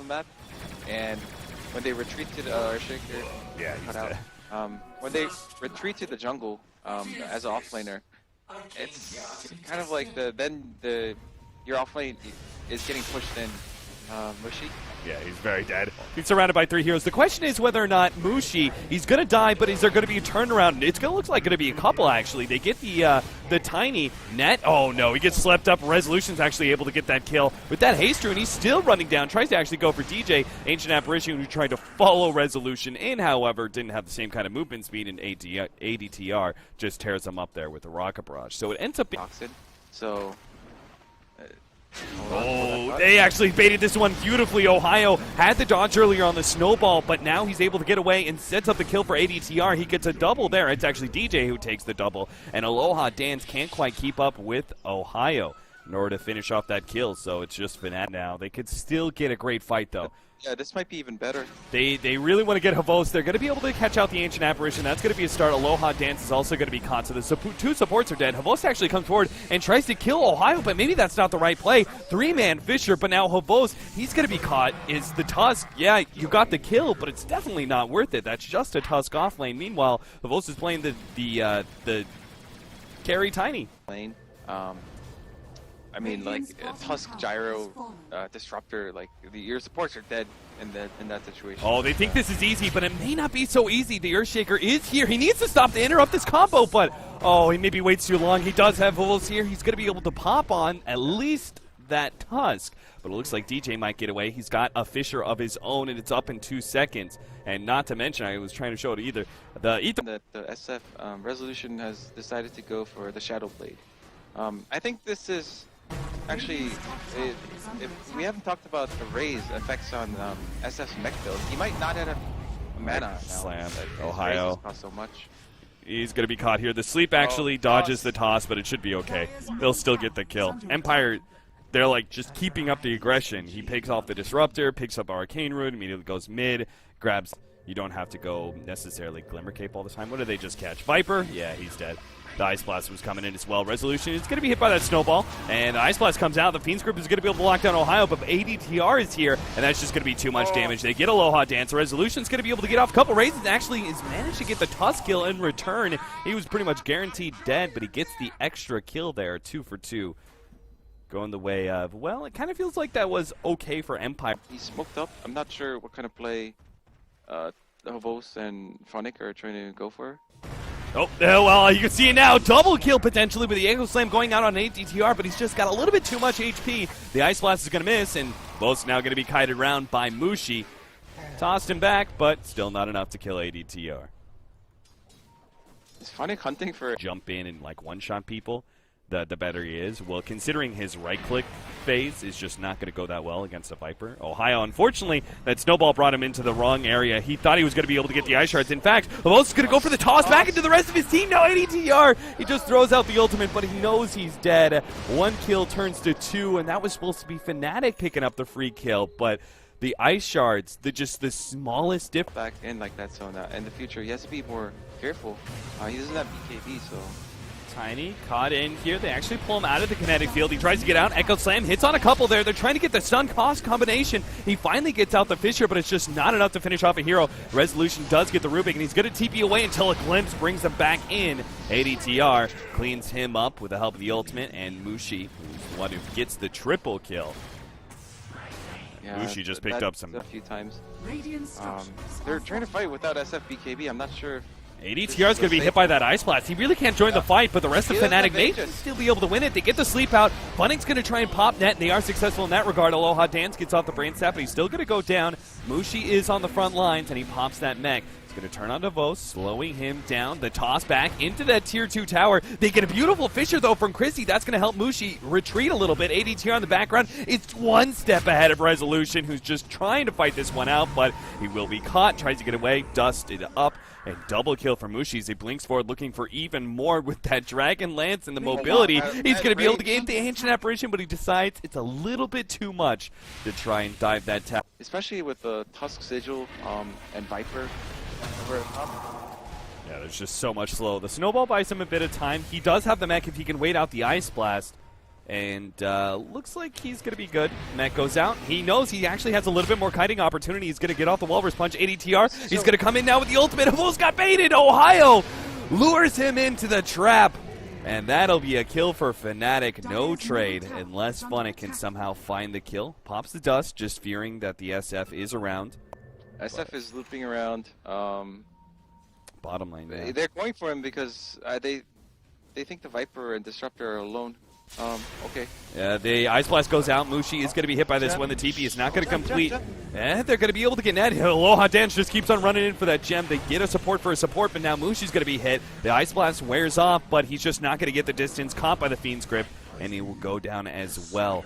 map, and when they retreat to the Shaker, yeah, he's dead. When they retreat to the jungle as an offlaner, it's kind of like your offlane is getting pushed in. Mushi. Yeah, he's very dead. He's surrounded by 3 heroes. The question is whether or not Mushi, he's going to die, but is there going to be a turnaround? It's going to look like going to be a couple, actually. They get the tiny net. Oh, no, he gets slept up. Resolution's actually able to get that kill with that haste rune. He's still running down, tries to actually go for DJ. Ancient Apparition, who tried to follow Resolution in, however, didn't have the same kind of movement speed, and ADTR just tears him up there with the rocket barrage. So it ends up being... So... Oh, they actually baited this one beautifully. Ohio had the dodge earlier on the snowball, but now he's able to get away and sets up the kill for ADTR. He gets a double there. It's actually DJ who takes the double, and Aloha Dance can't quite keep up with Ohio in order to finish off that kill, so it's just Fnatic now. They could still get a great fight, though. Yeah, this might be even better. They really want to get Havos. They're going to be able to catch out the Ancient Apparition. That's going to be a start. Aloha Dance is also going to be caught, so the 2 supports are dead. Havos actually comes forward and tries to kill Ohio, but maybe that's not the right play. 3-man Fisher, but now Havos, he's going to be caught. Is the Tusk, yeah, you got the kill, but it's definitely not worth it. That's just a Tusk off lane. Meanwhile, Havos is playing the carry Tiny. Lane. I mean, like, Tusk, Gyro, Disruptor, like, your supports are dead in that situation. Oh, they think this is easy, but it may not be so easy. The Earthshaker is here. He needs to stop to interrupt this combo, but, oh, he maybe waits too long. He does have Volvos here. He's going to be able to pop on at least that Tusk, but it looks like DJ might get away. He's got a Fisher of his own, and it's up in 2 seconds. And not to mention, I was trying to show it either. The SF Resolution has decided to go for the Shadow Blade. I think this is... Actually, if we haven't talked about the Raze effects on SF's mech build, he might not have mana now. Slam at Ohio. Cost so much. He's going to be caught here. The sleep actually dodges the toss, but it should be okay. They'll still get the kill. Empire, they're like just keeping up the aggression. He picks off the Disruptor, picks up Arcane Rune, immediately goes mid, grabs... You don't have to go necessarily Glimmer Cape all the time. What did they just catch? Viper? Yeah, he's dead. The Ice Blast was coming in as well. Resolution is going to be hit by that snowball, and the Ice Blast comes out. The Fiend's Group is going to be able to lock down Ohio, but ADTR is here, and that's just going to be too much damage. They get Aloha Dance. Resolution's going to be able to get off a couple raises. Actually, has managed to get the Tusk kill in return. He was pretty much guaranteed dead, but he gets the extra kill there, 2 for 2. Going the way of, well, it kind of feels like that was okay for Empire. He's smoked up. I'm not sure what kind of play Havos and Fnatic are trying to go for. Oh, well, you can see it now. Double kill potentially with the Echo Slam going out on ADTR, but he's just got a little bit too much HP. The Ice Blast is going to miss, and both's now going to be kited around by Mushi. Tossed him back, but still not enough to kill ADTR. Is Fnatic hunting for... Jump in and, like, one-shot people, the better he is. Well, considering his right-click phase is just not going to go that well against a Viper. Ohio, unfortunately, that snowball brought him into the wrong area. He thought he was going to be able to get the Ice Shards. In fact, Lavos is going to go for the toss back into the rest of his team. No, ADTR, he just throws out the ultimate, but he knows he's dead. 1 kill turns to 2, and that was supposed to be Fnatic picking up the free kill, but the Ice Shards, just the smallest dip. Back in like that, so now in the future, he has to be more careful. He doesn't have BKB, so... Tiny caught in here. They actually pull him out of the kinetic field. He tries to get out. Echo Slam hits on a couple there. They're trying to get the stun cost combination. He finally gets out the Fisher, but it's just not enough to finish off a hero. Resolution does get the Rubik, and he's going to TP away until a glimpse brings him back in. ADTR cleans him up with the help of the ultimate, and Mushi, who's the one who gets the triple kill. Yeah, Mushi just picked up some... a few times. They're trying to fight without SF BKB. I'm not sure if... ADTR is going to be hit by that Ice Blast. He really can't join the fight, but the rest of Fnatic may still be able to win it. They get the sleep out. Bunning's going to try and pop net, and they are successful in that regard. Aloha Dance gets off the brain sap, but he's still going to go down. Mushi is on the front lines, and he pops that mech. He's going to turn on Devos, slowing him down. The toss back into that tier 2 tower. They get a beautiful Fisher, though, from Chrissy. That's going to help Mushi retreat a little bit. ADTR on the background. It's 1 step ahead of Resolution, who's just trying to fight this one out, but he will be caught. Tries to get away, dusted up. A double kill for Mushi as he blinks forward, looking for even more with that Dragon Lance and the mobility. He's going to be able to get the Ancient Apparition, but he decides it's a little bit too much to try and dive that tower. Especially with the Tusk Sigil and Viper over the top. Yeah, there's just so much slow. The snowball buys him a bit of time. He does have the mech if he can wait out the Ice Blast. And looks like he's going to be good. Met goes out. He knows he actually has a little bit more kiting opportunity. He's going to get off the Walrus Punch. ADTR, he's going to come in now with the ultimate. Almost got baited. Ohio lures him into the trap. And that'll be a kill for Fnatic. No trade unless Fnatic can somehow find the kill. Pops the dust, just fearing that the SF is around. SF is looping around. Bottom lane. Yeah. They're going for him because they think the Viper and Disruptor are alone. Okay. Yeah, the Ice Blast goes out. Mushi is going to be hit by this one. The TP is not going to complete. And they're going to be able to get net. Aloha Dance just keeps on running in for that gem. They get a support for a support, but now Mushi's going to be hit. The Ice Blast wears off, but he's just not going to get the distance. Caught by the Fiend's Grip, and he will go down as well.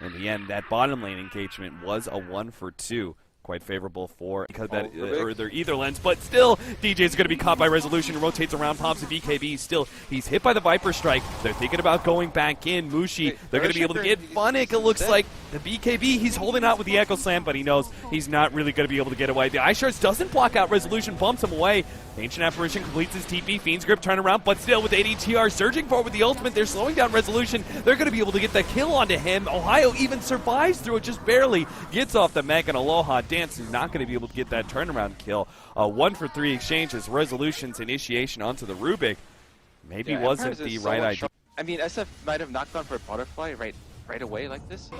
In the end, that bottom lane engagement was a 1 for 2. Quite favorable for because that or their either lens, but still DJ is going to be caught by Resolution. Rotates around, pops a BKB. Still, he's hit by the Viper Strike. They're thinking about going back in. Mushi, they're going to be able to get Fnatic. It looks like the BKB. He's holding out with the Echo Slam, but he knows he's not really going to be able to get away. The Ice Shards doesn't block out Resolution, bumps him away. Ancient Apparition completes his TP. Fiend's Grip turn around, but still with ADTR surging forward with the ultimate, they're slowing down Resolution. They're going to be able to get the kill onto him. Ohio even survives through it, just barely gets off the mech, and Aloha Dance is not going to be able to get that turnaround kill. A 1 for 3 exchange as Resolution's initiation onto the Rubik maybe wasn't the right idea. I mean, SF might have knocked on for a butterfly right away like this.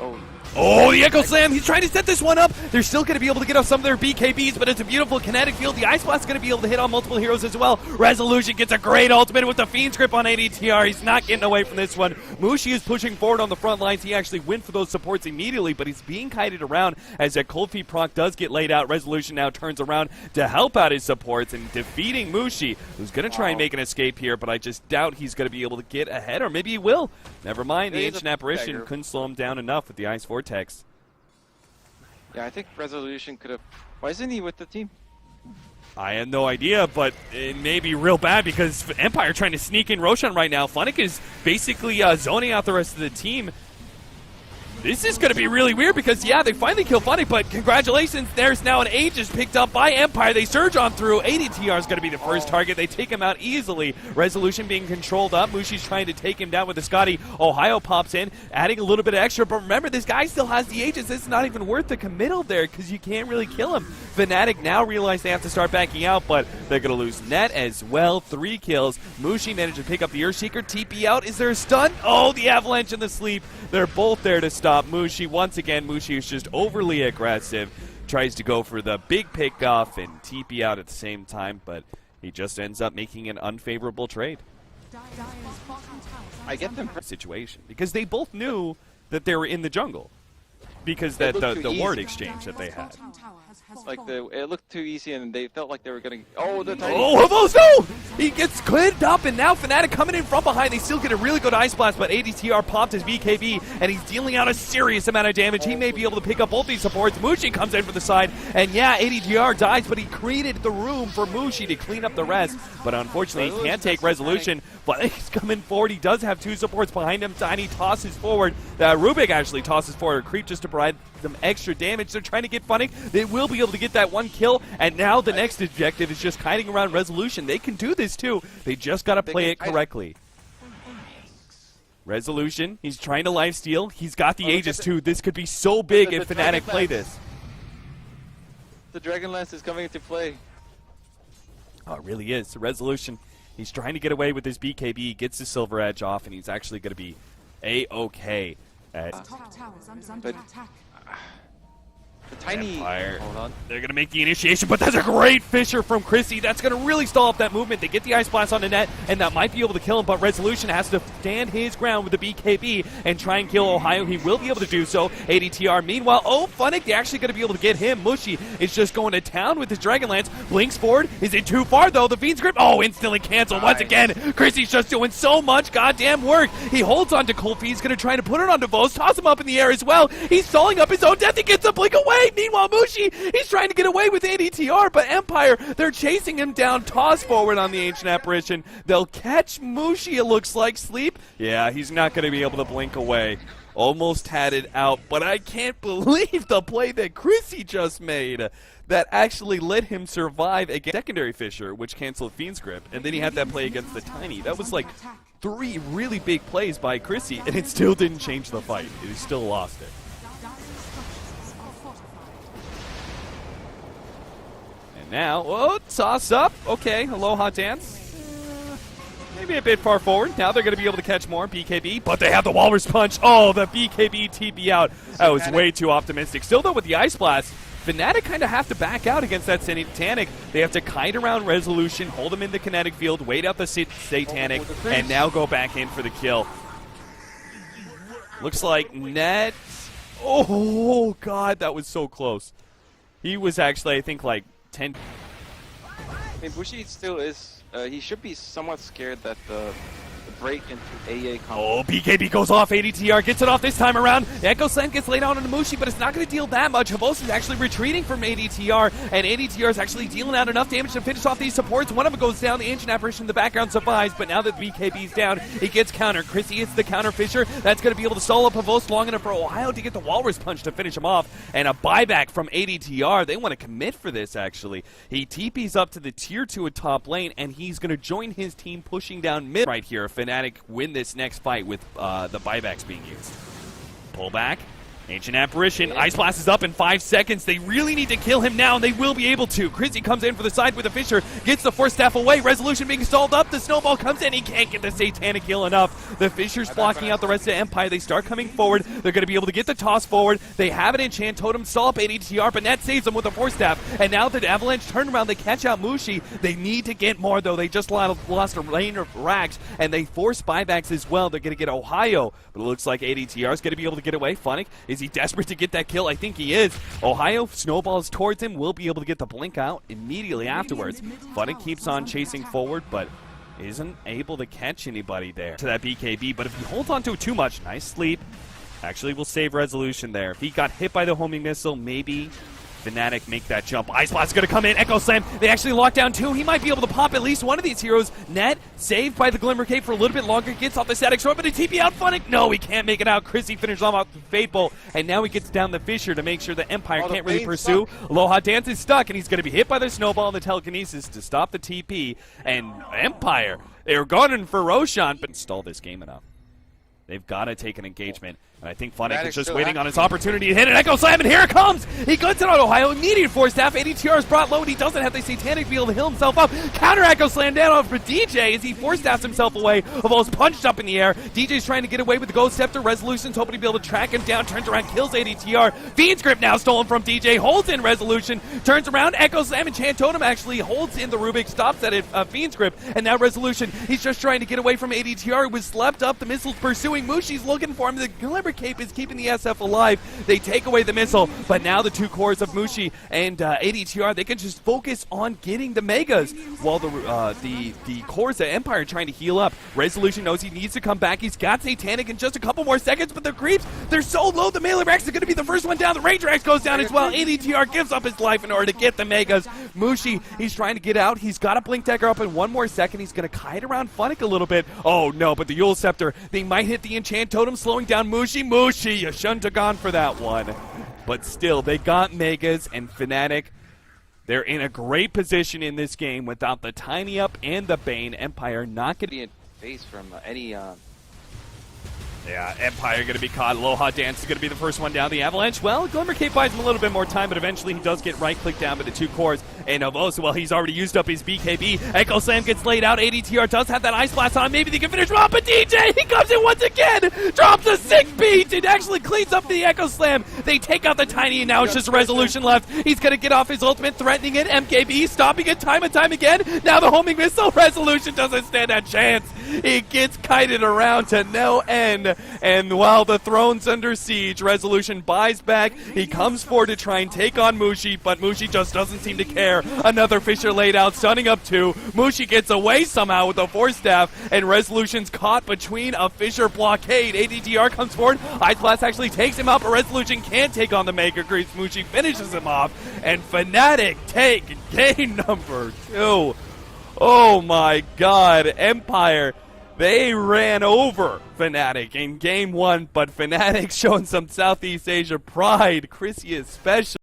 Oh, the Echo Slam! He's trying to set this one up. They're still going to be able to get off some of their BKBs, but it's a beautiful kinetic field. The Ice Blast's going to be able to hit on multiple heroes as well. Resolution gets a great ultimate with the Fiend's Grip on ADTR. He's not getting away from this one. Mushi is pushing forward on the front lines. He actually went for those supports immediately, but he's being kited around as that Cold Feet proc does get laid out. Resolution now turns around to help out his supports and defeating Mushi, who's going to try and make an escape here, but I just doubt he's going to be able to get ahead, or maybe he will. Never mind, the Ancient Apparition couldn't slow him down enough with the Ice Vortex. Yeah, I think Resolution could have... Why isn't he with the team? I have no idea, but it may be real bad because Empire trying to sneak in Roshan right now. Fnatic is basically zoning out the rest of the team. This is going to be really weird because, yeah, they finally kill Fnatic, but congratulations, there's now an Aegis picked up by Empire. They surge on through. ADTR is going to be the first target. They take him out easily. Resolution being controlled up. Mushi's trying to take him down with the Scotty. Ohio pops in, adding a little bit of extra, but remember, this guy still has the Aegis. It's not even worth the committal there because you can't really kill him. Fnatic now realize they have to start backing out, but they're going to lose net as well. 3 kills. Mushi managed to pick up the Earthshaker. TP out. Is there a stun? Oh, the Avalanche and the Sleep. They're both there to stop Mushi. Once again, Mushi is just overly aggressive. Tries to go for the big pick-off and TP out at the same time, but he just ends up making an unfavorable trade. I get them. Situation because they both knew that they were in the jungle because that the ward exchange that they had. Like it looked too easy, and they felt like they were gonna. Oh, the tiny. Oh, Havos, no! He gets cleaned up, and now Fnatic coming in from behind. They still get a really good Ice Blast, but ADTR popped his BKB, and he's dealing out a serious amount of damage. He may be able to pick up both these supports. Mushi comes in for the side, and yeah, ADTR dies, but he created the room for Mushi to clean up the rest. But unfortunately, he can't take Resolution. But he's coming forward. He does have 2 supports behind him. Tiny tosses forward. Rubik actually tosses forward a creep just to provide them extra damage. They're trying to get Fnatic. They will be able to get that 1 kill, and now the next objective is just kiting around Resolution. They can do this too. They just got to play it correctly. Resolution, he's trying to lifesteal. He's got the Aegis too. This could be so big if Fnatic play this. The Dragonlance is coming into play. Oh, it really is. The Resolution, he's trying to get away with his BKB, gets the Silver Edge off, and he's actually going to be A-okay. But the tiny Empire. Hold on. They're going to make the initiation, but that's a great Fisher from Chrissy. That's going to really stall up that movement. They get the Ice Blast on the net, and that might be able to kill him, but Resolution has to stand his ground with the BKB and try and kill Ohio. He will be able to do so. ADTR, meanwhile, Fnatic, they're actually going to be able to get him. Mushi is just going to town with his Dragonlance. Blinks forward. Is it too far, though? The Fiend's Grip, instantly canceled. Once again, Chrissy's just doing so much goddamn work. He holds on to Cold Feet. He's going to try to put it onto Vos, toss him up in the air as well. He's stalling up his own death. He gets a blink away. Meanwhile, Mushi, he's trying to get away with ADTR, but Empire, they're chasing him down. Toss forward on the Ancient Apparition. They'll catch Mushi, it looks like. Sleep? Yeah, he's not going to be able to blink away. Almost had it out, but I can't believe the play that Chrissy just made that actually let him survive against secondary Fisher, which canceled Fiend's Grip, and then he had that play against the Tiny. That was like 3 really big plays by Chrissy, and it still didn't change the fight. He still lost it. And now, oh, toss up. Okay, Aloha Dance. Maybe a bit far forward. Now they're going to be able to catch more BKB, but they have the Walrus Punch. Oh, the BKB TP out. That was way too optimistic. Still, though, with the Ice Blast, Fnatic kind of have to back out against that Satanic. They have to kite around Resolution, hold him in the kinetic field, wait out the Satanic, and now go back in for the kill. Looks like Net. Oh, God, that was so close. He was actually, I think, like 10. I mean, Bushi still is. He should be somewhat scared that the break into AA combo. Oh, BKB goes off. ADTR gets it off this time around. Echo Slam gets laid out on Mushi, but it's not going to deal that much. Havos is actually retreating from ADTR, and ADTR is actually dealing out enough damage to finish off these supports. One of them goes down. The Ancient Apparition in the background survives, but now that BKB's down, it gets countered. Chrissy hits the counter Fisher. That's going to be able to stall up Havos long enough for Ohio to get the Walrus Punch to finish him off, and a buyback from ADTR. They want to commit for this, actually. He TP's up to the tier 2 at top lane, and he's going to join his team pushing down mid right here. Fnatic win this next fight with the buybacks being used. Pull back. Ancient Apparition. Ice Blast is up in 5 seconds. They really need to kill him now, and they will be able to. Chrissy comes in for the side with the Fisher, gets the Force Staff away. Resolution being stalled up. The Snowball comes in. He can't get the Satanic heal enough. The Fisher's blocking out the rest of Empire. They start coming forward. They're going to be able to get the toss forward. They have an Enchant Totem, stall up ADTR, but Net saves them with the Force Staff. And now the Avalanche turnaround, they catch out Mushi. They need to get more, though. They just lost a lane of racks, and they force buybacks as well. They're going to get Ohio, but it looks like ADTR is going to be able to get away. Fnatic, is he desperate to get that kill? I think he is. Ohio snowballs towards him, will be able to get the blink out immediately afterwards. Fnatic keeps on chasing forward, but isn't able to catch anybody there to that BKB. But if he holds on to it too much, nice sleep. Actually will save Resolution there. If he got hit by the homing missile, maybe Fnatic make that jump. Ice Blast is going to come in. Echo Slam. They actually lock down 2. He might be able to pop at least one of these heroes. Net saved by the Glimmer Cape for a little bit longer. Gets off the static sword, but a TP out Fnatic. No, he can't make it out. Chrissy finishes off with Fate Bolt, and now he gets down the Fisher to make sure the Empire can't really pursue. Aloha Dance is stuck, and he's going to be hit by the Snowball and the Telekinesis to stop the TP. And Empire, they're gunning for Roshan, but stall this game enough. They've got to take an engagement. And I think Fnatic is just waiting on his opportunity to hit an Echo Slam, and here it comes! He guns it on Ohio, immediate Force Staff. ADTR is brought low, and he doesn't have the Satanic to be able to heal himself up. Counter Echo Slam down on for DJ as he Force Staffs himself away. Almost punched up in the air. DJ's trying to get away with the Ghost Scepter. Resolution's hoping to be able to track him down, turns around, kills ADTR. Fiend's Grip now stolen from DJ, holds in Resolution, turns around, Echo Slam, and Chant Totem actually holds in the Rubik, stops at it, Fiend's Grip, and now Resolution, he's just trying to get away from ADTR, who was slept up. The missile's pursuing Mushi's looking for him. The Glimmer Cape is keeping the SF alive. They take away the missile, but now the 2 cores of Mushi and ADTR, they can just focus on getting the Megas while the cores of Empire are trying to heal up. Resolution knows he needs to come back. He's got Satanic in just a couple more seconds, but the creeps, they're so low. The Melee Rex is going to be the first one down. The Ranger X goes down as well. ADTR gives up his life in order to get the Megas. Mushi, he's trying to get out. He's got a Blink Dagger up in 1 more second. He's going to kite around Fnatic a little bit. Oh no, but the Yule Scepter, they might hit the Enchant Totem, slowing down Mushi. You shouldn't have gone for that one. But still, they got Megas, and Fnatic, they're in a great position in this game without the Tiny Up and the Bane. Empire not going to be in face from any Yeah, Empire going to be caught. Aloha Dance is going to be the first one down. The Avalanche, well, Glimmer Cape buys him a little bit more time, but eventually he does get right-clicked down by the 2 cores. And Novosa, well, he's already used up his BKB. Echo Slam gets laid out. ADTR does have that Ice Blast on. Maybe they can finish him off, but DJ, he comes in once again! Drops a 6 beat! It actually cleans up the Echo Slam. They take out the Tiny, and now it's just Resolution left. He's going to get off his ultimate, threatening it. MKB stopping it time and time again. Now the homing missile. Resolution doesn't stand a chance. It gets kited around to no end. And while the throne's under siege, Resolution buys back. He comes forward to try and take on Mushi, but Mushi just doesn't seem to care. Another Fisher laid out, stunning up 2. Mushi gets away somehow with the Force Staff, and Resolution's caught between a Fisher blockade. ADTR comes forward. Ice Blast actually takes him out, but Resolution can't take on the Mega Creeps. Mushi finishes him off, and Fnatic take game number 2. Oh my god, Empire, they ran over Fnatic in game 1, but Fnatic showing some Southeast Asia pride. Chrissy is special.